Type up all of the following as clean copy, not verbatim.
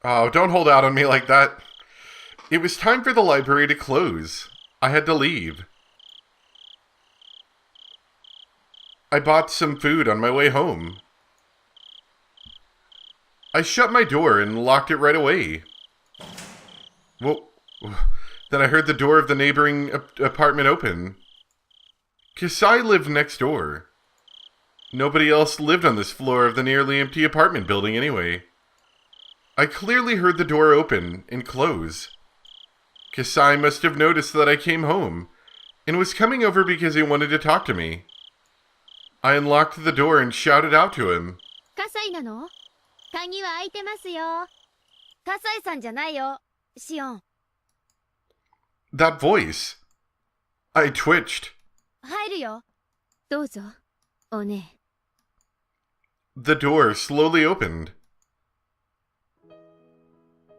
Oh, don't hold out on me like that. It was time for the library to close. I had to leave. I bought some food on my way home. I shut my door and locked it right away. Well, then I heard the door of the neighboring apartment open. Kasai lived next door. Nobody else lived on this floor of the nearly empty apartment building anyway. I clearly heard the door open and close. Kasai must have noticed that I came home and was coming over because he wanted to talk to me. I unlocked the door and shouted out to him. 葛西なの？鍵は開いてますよ。葛西さんじゃないよ、シオン。That voice. I twitched. 入るよ。どうぞ、おね。The door slowly opened.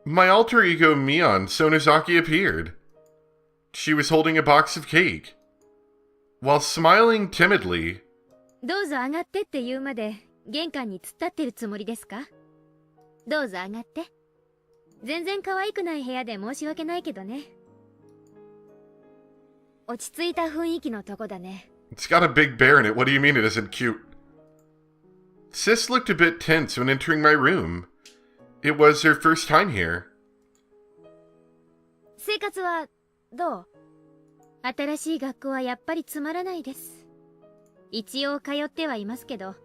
My alter ego Mion Sonozaki appeared. She was holding a box of cake. While smiling timidly, どうぞ上がってって言うまで玄関に突っ立ってるつもりですか？どうぞ上がって。全然可愛くない部屋で申し訳ないけどね。落ち着いた雰囲気のとこだね。It's got a big bear in it. What do you mean it isn't cute? Sis looked a bit tense when entering my room. It was her first time here. 生活はどう？新しい学校はやっぱりつまらないです。一応通ってはいますけど、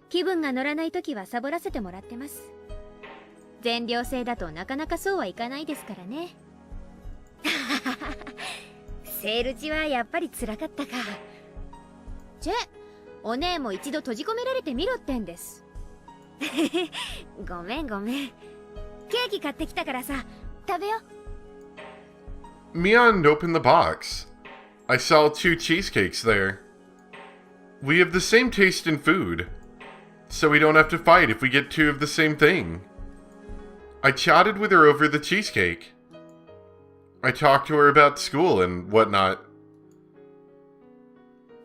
気分が乗らないときはサボらせてもらってます。全寮制だとなかなかそうはいかないですからね。セール中はやっぱり辛かったか。チェ、お姉も一度閉じ込められてみろってんです。ごめんごめん。ケーキ買ってきたからさ、食べよ。Mion opened the box. I saw 2 cheesecakes there. We have the same taste in food, so we don't have to fight if we get 2 of the same thing. I chatted with her over the cheesecake. I talked to her about school and whatnot.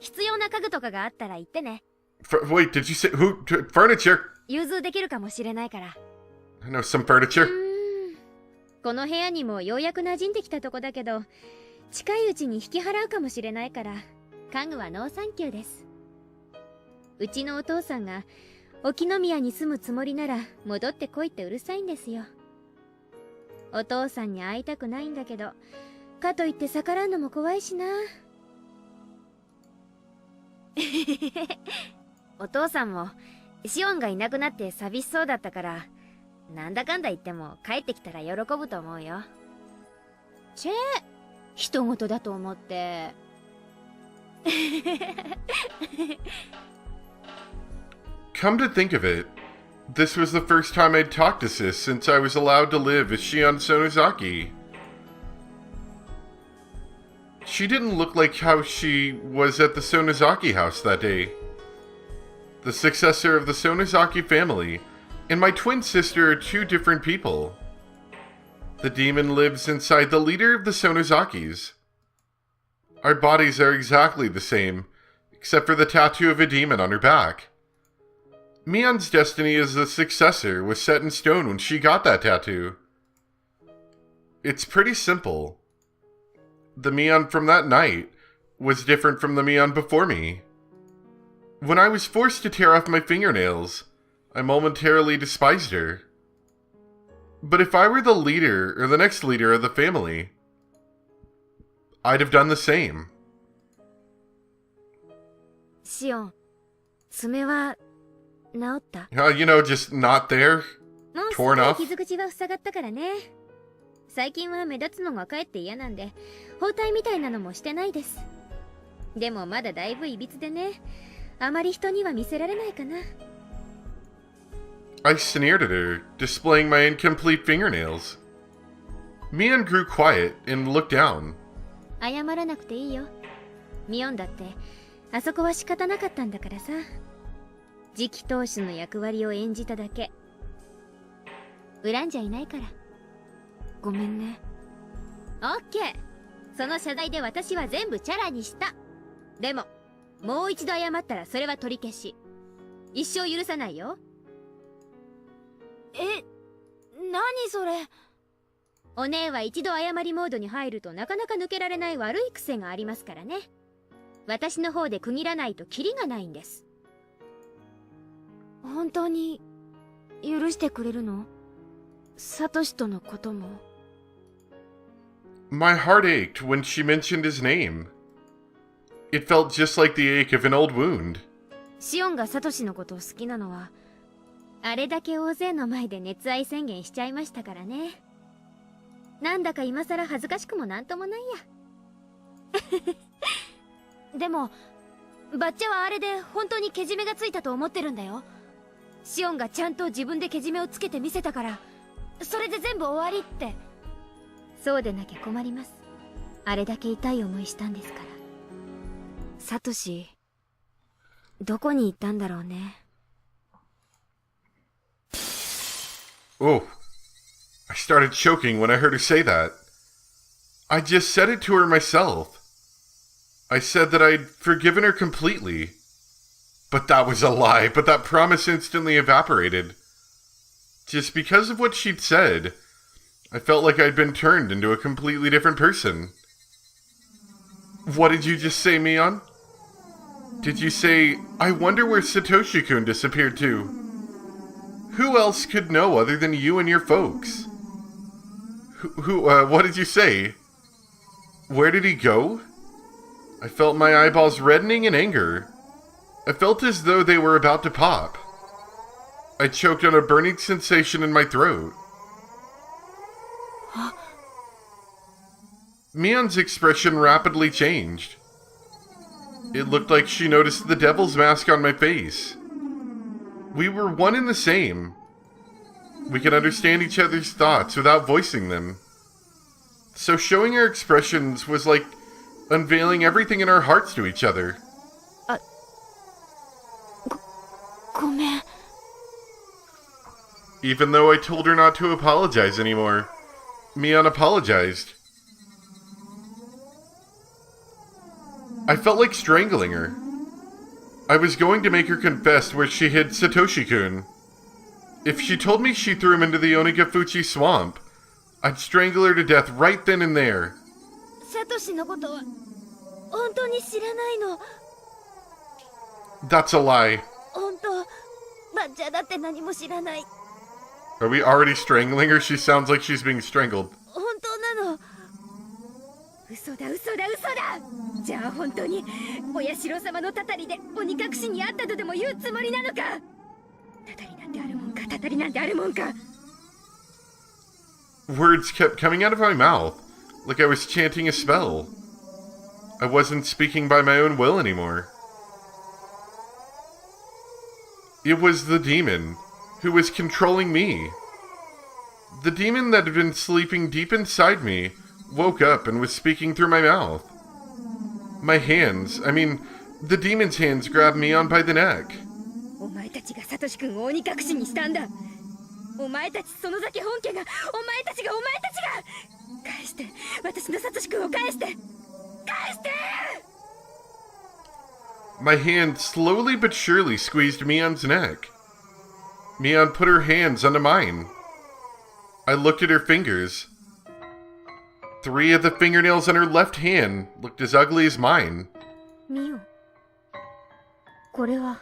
必要な家具とかがあったら言ってね。Wait, did you say furniture? 融通できるかもしれないから。I know some furniture. この部屋にもようやく馴染んできたとこだけど、近いうちに引き払うかもしれないから、家具はノーサンキューです。うちのお父さんが沖宮に住むつもりなら戻ってこいってうるさいんですよ。お父さんに会いたくないんだけど、かといって逆らうのも怖いしな。お父さんもシオンがいなくなって寂しそうだったから、なんだかんだ言っても帰ってきたら喜ぶと思うよ。チェ、人事だと思って。Come to think of it, this was the first time I'd talked to Sis since I was allowed to live as Shion Sonozaki. She didn't look like how she was at the Sonozaki house that day. The successor of the Sonozaki family and my twin sister are 2 different people. The demon lives inside the leader of the Sonozakis. Our bodies are exactly the same, except for the tattoo of a demon on her back. Mion's destiny as the successor was set in stone when she got that tattoo. It's pretty simple. The Mion from that night was different from the Mion before me. When I was forced to tear off my fingernails, I momentarily despised her. But if I were the leader or the next leader of the family, I'd have done the same. シオン、爪は治った？ You know, just not there? もうすっ Torn か off? り傷口は塞がったからね。最近は目立つのがかえって嫌なんで、包帯みたいなのもしてないです。でもまだだいぶいびつでね、あまり人には見せられないかな。I sneered at her, displaying my incomplete fingernails. Mion grew quiet and looked down. 謝らなくていいよ。ミオンだって、あそこは仕方なかったんだからさ。次期当主の役割を演じただけ。恨んじゃいないから。ごめんね。オッケー。その謝罪で私は全部チャラにした。でも、もう一度謝ったらそれは取り消し。一生許さないよ。何それ。お姉は一度謝りモードに入るとなかなか抜けられない悪い癖がありますからね。私の方で区切らないとキリがないんです。本当に許してくれるの？サトシとのことも。My heart ached when she mentioned his name. It felt just like the ache of an old wound. シオンがサトシのことを好きなのは、あれだけ大勢の前で熱愛宣言しちゃいましたからね。なんだか今さら恥ずかしくもなんともないや。でも、バッチャはあれで本当にけじめがついたと思ってるんだよ。シオンがちゃんと自分でけじめをつけてみせたから、それで全部終わりって。そうでなきゃ困ります。あれだけ痛い思いしたんですから。サトシ、どこに行ったんだろうね。Oh, I started choking when I heard her say that. I just said it to her myself. I said that I'd forgiven her completely. But that was a lie, but that promise instantly evaporated. Just because of what she'd said, I felt like I'd been turned into a completely different person. What did you just say, Mion? Did you say, I wonder where Satoshi-kun disappeared to? Who else could know other than you and your folks? What did you say? Where did he go? I felt my eyeballs reddening in anger. I felt as though they were about to pop. I choked on a burning sensation in my throat. Mion's expression rapidly changed. It looked like she noticed the devil's mask on my face. We were one and the same. We could understand each other's thoughts without voicing them. So showing our expressions was like unveiling everything in our hearts to each other. ごめん。 Even though I told her not to apologize anymore, Mion apologized. I felt like strangling her. I was going to make her confess where she hid Satoshi-kun. If she told me she threw him into the Onigafuchi swamp, I'd strangle her to death right then and there. サトシのことは本当に知らないの。 That's a lie. 本当、バッチャだって何も知らない。 Are we already strangling her? She sounds like she's being strangled. 本当なの。嘘だ嘘だ嘘だ。じゃあ本当にお社様のたたりで鬼隠しにあったとでも言うつもりなのか。たたりなんてあるもんか、たたりなんてあるもんか。 Words kept coming out of my mouth, like I was chanting a spell. I wasn't speaking by my own will anymore. It was the demon who was controlling me. The demon that had been sleeping deep inside me woke up and was speaking through my mouth. My hands, the demon's hands grabbed Mion by the neck. お前たちがサトシ君を鬼隠しにしたんだ。お前たちその先本家が、お前たちが返して、私のサトシ君を返して。 My hand slowly but surely squeezed Mion's neck. Mion put her hands onto mine. I looked at her fingers. 3 of the fingernails on her left hand looked as ugly as mine. ミオ、これは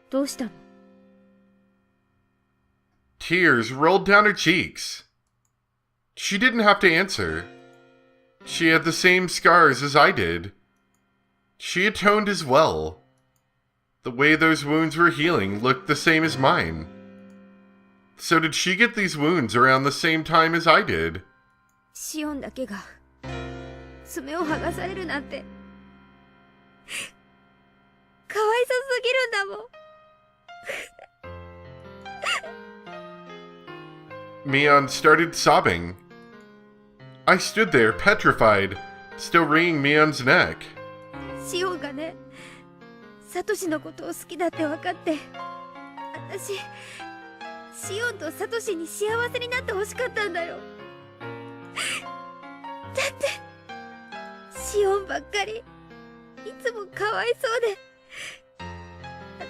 どうしたの？ Tears rolled down her cheeks. She didn't have to answer. She had the same scars as I did. She atoned as well. The way those wounds were healing looked the same as mine. So did she get these wounds around the same time as I did? シオンだけが爪を剥がされるなんてかわいそすぎるんだもん。 Mion started sobbing. I stood there, petrified, still wringing Mion's neck. シオンがね、サトシのことを好きだって分かって、私、シオンとサトシに幸せになってほしかったんだよ。だって、シオンばっかり、いつもかわいそうで、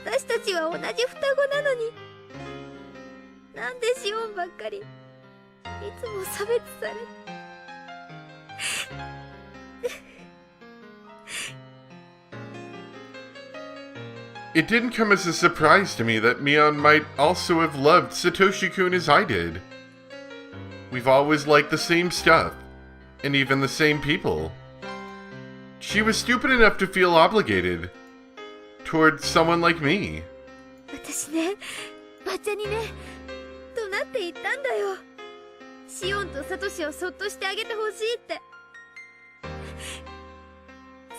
私たちは同じ双子なのに、なんでシオンばっかりいつも差別されIt didn't come as a surprise to me that Mion might also have loved Satoshi-kun as I did. We've always liked the same stuff, and even the same people. She was stupid enough to feel obligated towards someone like me. 私ね、抹茶にね、怒鳴って言ったんだよ。シオンとサトシをそっとしてあげてほしいって。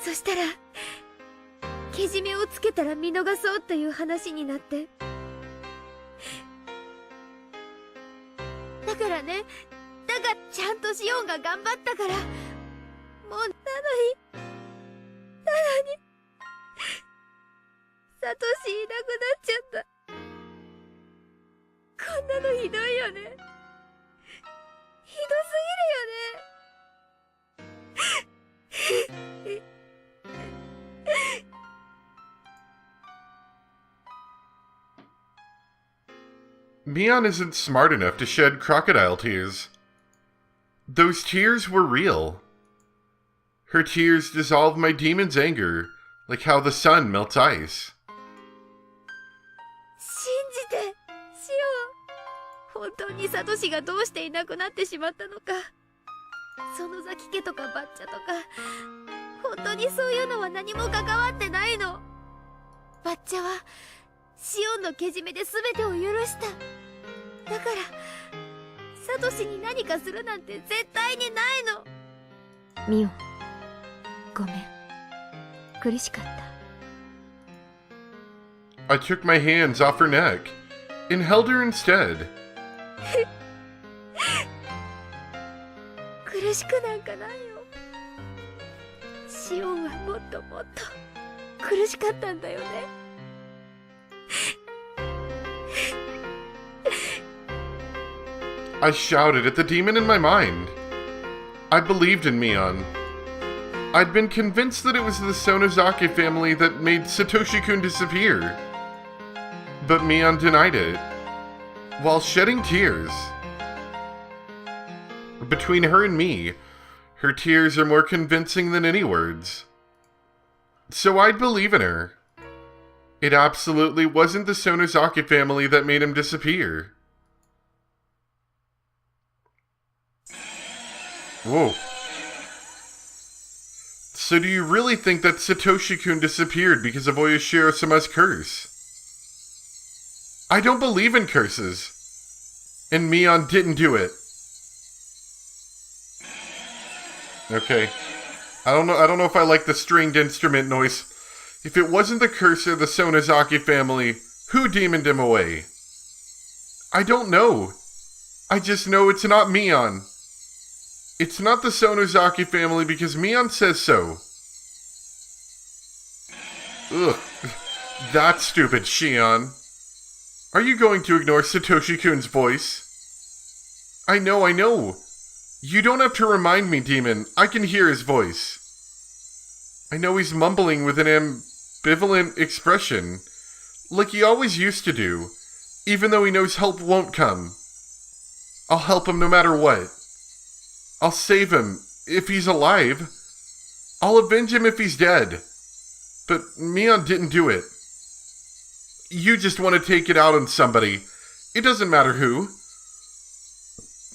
そしたらけじめをつけたら見逃そうっていう話になって。だからね、だがちゃんとシオンが頑張ったから、もうなのにサトシいなくなっちゃった。こんなのひどいよね。ひどすぎるよね。Mion isn't smart enough to shed crocodile tears. Those tears were real. Her tears dissolved my demon's anger, like how the sun melts ice. 信じて、シオン。本当にサトシがどうしていなくなってしまったのか。園崎家とかバッチャとか、本当にそういうのは何も関わってないの。バッチャはシオンのけじめで全てを許した。だからサトシに何かするなんて絶対にないの。ミオン、ごめん。苦しかった。I took my hands off her neck and held her instead. 苦しくなんかないよ。シオンはもっともっと苦しかったんだよね。I shouted at the demon in my mind. I believed in Mion. I'd been convinced that it was the Sonozaki family that made Satoshi-kun disappear. But Mion denied it, while shedding tears. Between her and me, her tears are more convincing than any words. So I'd believe in her. It absolutely wasn't the Sonozaki family that made him disappear. Whoa. So do you really think that Satoshi-kun disappeared because of Oyashiro-sama's curse? I don't believe in curses. And Mion didn't do it. Okay. I don't know if I like the stringed instrument noise. If it wasn't the curse of the Sonozaki family, who demoned him away? I don't know. I just know it's not Mion. It's not the Sonozaki family because Mion says so. Ugh. That's stupid, Shion. Are you going to ignore Satoshi-kun's voice? I know. You don't have to remind me, Demon. I can hear his voice. I know he's mumbling with an ambivalent expression, like he always used to do, even though he knows help won't come. I'll help him no matter what. I'll save him if he's alive. I'll avenge him if he's dead. But Mion didn't do it. You just want to take it out on somebody. It doesn't matter who.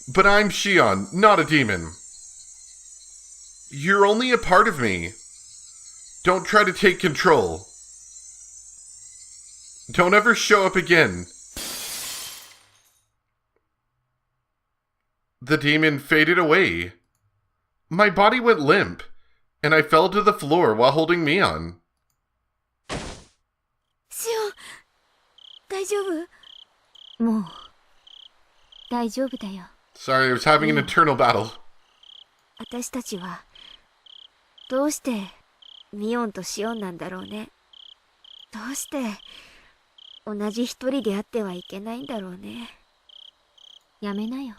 But I'm Shion, not a demon. You're only a part of me. Don't try to take control. Don't ever show up again. The demon faded away. My body went limp, and I fell to the floor while holding Mion. シオン、大丈夫？もう大丈夫だよ。Sorry, I was having an internal battle. 私たちはどうしてミオンとシオンなんだろうね。どうして同じ一人であってはいけないんだろうね。やめなよ。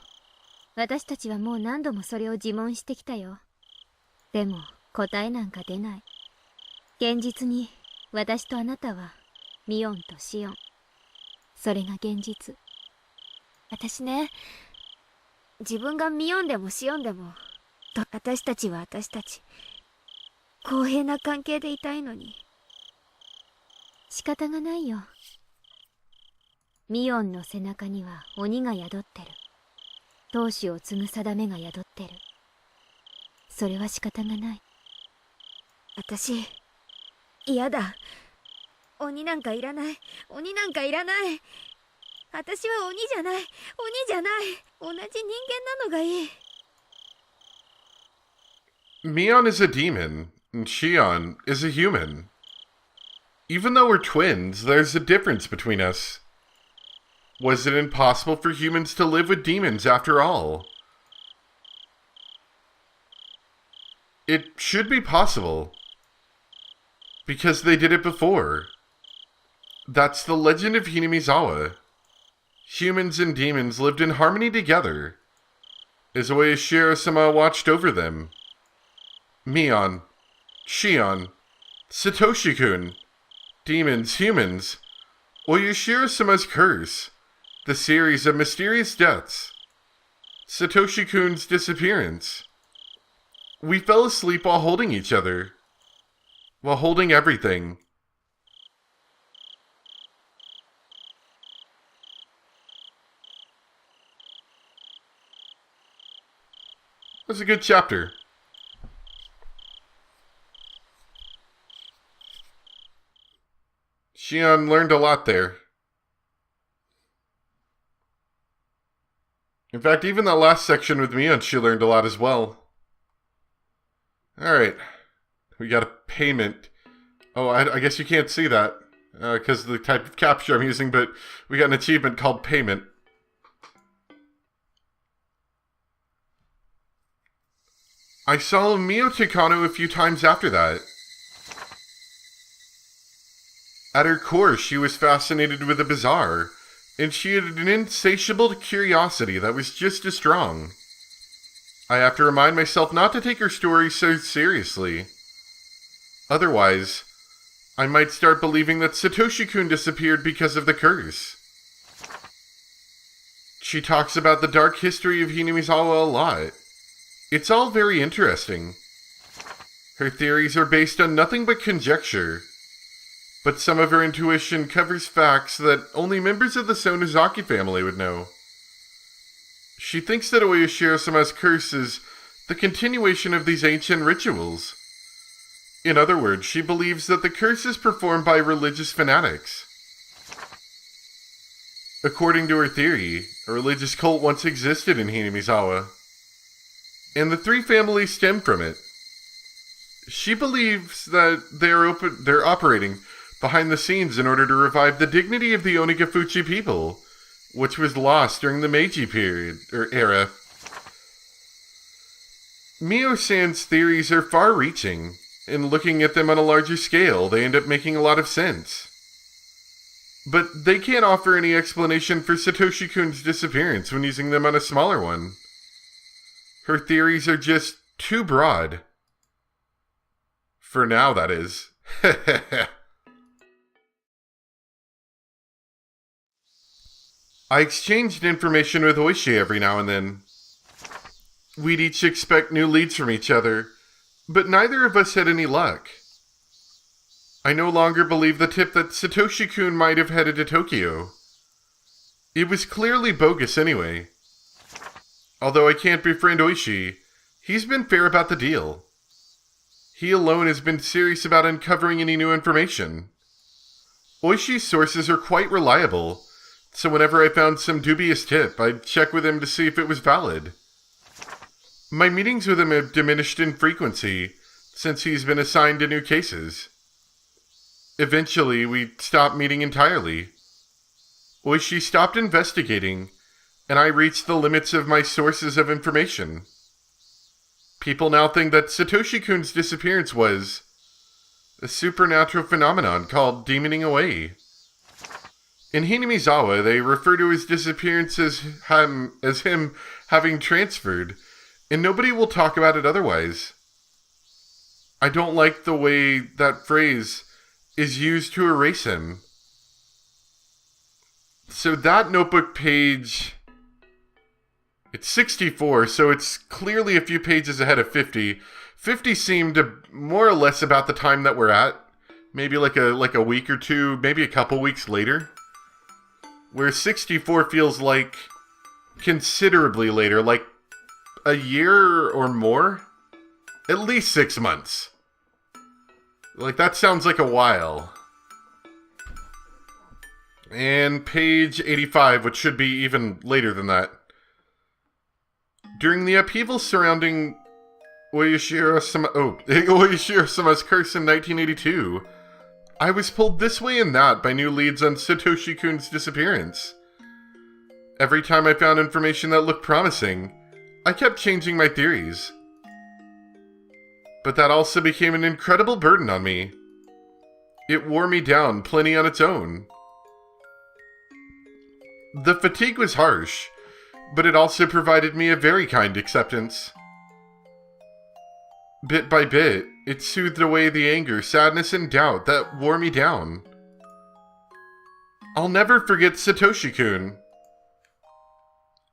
私たちはもう何度もそれを自問してきたよ。でも答えなんか出ない。現実に私とあなたはミオンとシオン。それが現実。私ね、自分が見よんでもしよんでも、私たちは私たち、公平な関係でいたいのに。仕方がないよ。ミオンの背中には鬼が宿ってる。当主を継ぐ定めが宿ってる。それは仕方がない。私、嫌だ。鬼なんかいらない。鬼なんかいらない。私は鬼じゃない。鬼じゃない。同じ人間なのがいい。Mion is a demon, and Shion is a human. Even though we're twins, there's a difference between us. Was it impossible for humans to live with demons after all? It should be possible. Because they did it before. That's the legend of Hinamizawa. Humans and demons lived in harmony together, as Oishiro-sama watched over them. Mion, Shion, Satoshi-kun, demons, humans, Oishiro-sama's curse, the series of mysterious deaths, Satoshi-kun's disappearance. We fell asleep while holding each other, while holding everything. It was a good chapter. Shion learned a lot there. In fact, even that last section with Mion, she learned a lot as well. Alright. We got a payment. Oh, I guess you can't see that because of the type of capture I'm using, but we got an achievement called payment. I saw Mio Takano a few times after that. At her core, she was fascinated with the bizarre, and she had an insatiable curiosity that was just as strong. I have to remind myself not to take her story so seriously. Otherwise, I might start believing that Satoshi-kun disappeared because of the curse. She talks about the dark history of Hinamizawa a lot. It's all very interesting. Her theories are based on nothing but conjecture, but some of her intuition covers facts that only members of the Sonozaki family would know. She thinks that Oishiro-sama's curse is the continuation of these ancient rituals. In other words, she believes that the curse is performed by religious fanatics. According to her theory, a religious cult once existed in Hinamizawa, and the three families stem from it. She believes that they're operating behind the scenes in order to revive the dignity of the Onigafuchi people, which was lost during the Meiji period, or era. Mio-san's theories are far-reaching, and looking at them on a larger scale, they end up making a lot of sense. But they can't offer any explanation for Satoshi-kun's disappearance when using them on a smaller one. Her theories are just too broad. For now, that is. I exchanged information with Oishi every now and then. We'd each expect new leads from each other, but neither of us had any luck. I no longer believe the tip that Satoshi-kun might have headed to Tokyo. It was clearly bogus anyway. Although I can't befriend Oishi, he's been fair about the deal. He alone has been serious about uncovering any new information. Oishi's sources are quite reliable, so whenever I found some dubious tip, I'd check with him to see if it was valid. My meetings with him have diminished in frequency since he's been assigned to new cases. Eventually, we stopped meeting entirely. Oishi stopped investigating, and I reached the limits of my sources of information. People now think that Satoshi-kun's disappearance was a supernatural phenomenon called demoning away. In Hinamizawa, they refer to his disappearance as him having transferred, and nobody will talk about it otherwise. I don't like the way that phrase is used to erase him. So that notebook page It's 64, so it's clearly a few pages ahead of 50. 50 seemed more or less about the time that we're at. Maybe like a week or two, maybe a couple weeks later. Where 64 feels like considerably later, like a year or more. At least 6 months. Like, that sounds like a while. And page 85, which should be even later than that. During the upheaval surrounding Oyashiro-sama's curse in 1982, I was pulled this way and that by new leads on Satoshi-kun's disappearance. Every time I found information that looked promising, I kept changing my theories. But that also became an incredible burden on me. It wore me down plenty on its own. The fatigue was harsh, but it also provided me a very kind acceptance. Bit by bit, it soothed away the anger, sadness, and doubt that wore me down. I'll never forget Satoshi-kun.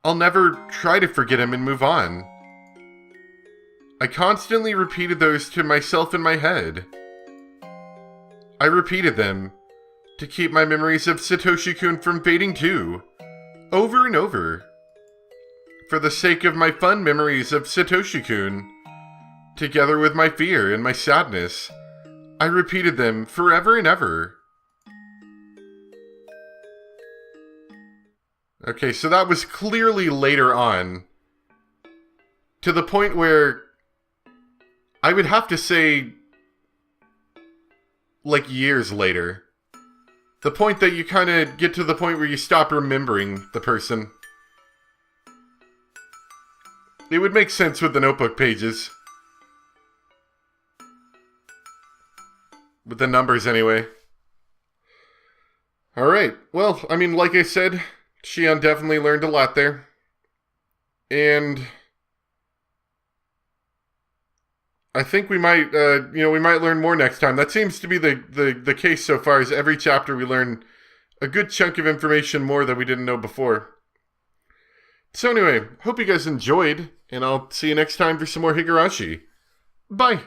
I'll never try to forget him and move on. I constantly repeated those to myself in my head. I repeated them to keep my memories of Satoshi-kun from fading too, over and over. For the sake of my fun memories of Satoshi-kun, together with my fear and my sadness, I repeated them forever and ever. Okay, so that was clearly later on, to the point where I would have to say, like, years later. The point that you kind of get to the point where you stop remembering the person. It would make sense with the notebook pages. With the numbers, anyway. Alright, well, I mean, like I said, Shion definitely learned a lot there. And I think we might, we might learn more next time. That seems to be the case so far, is every chapter we learn a good chunk of information more that we didn't know before. So anyway, hope you guys enjoyed, and I'll see you next time for some more Higurashi. Bye!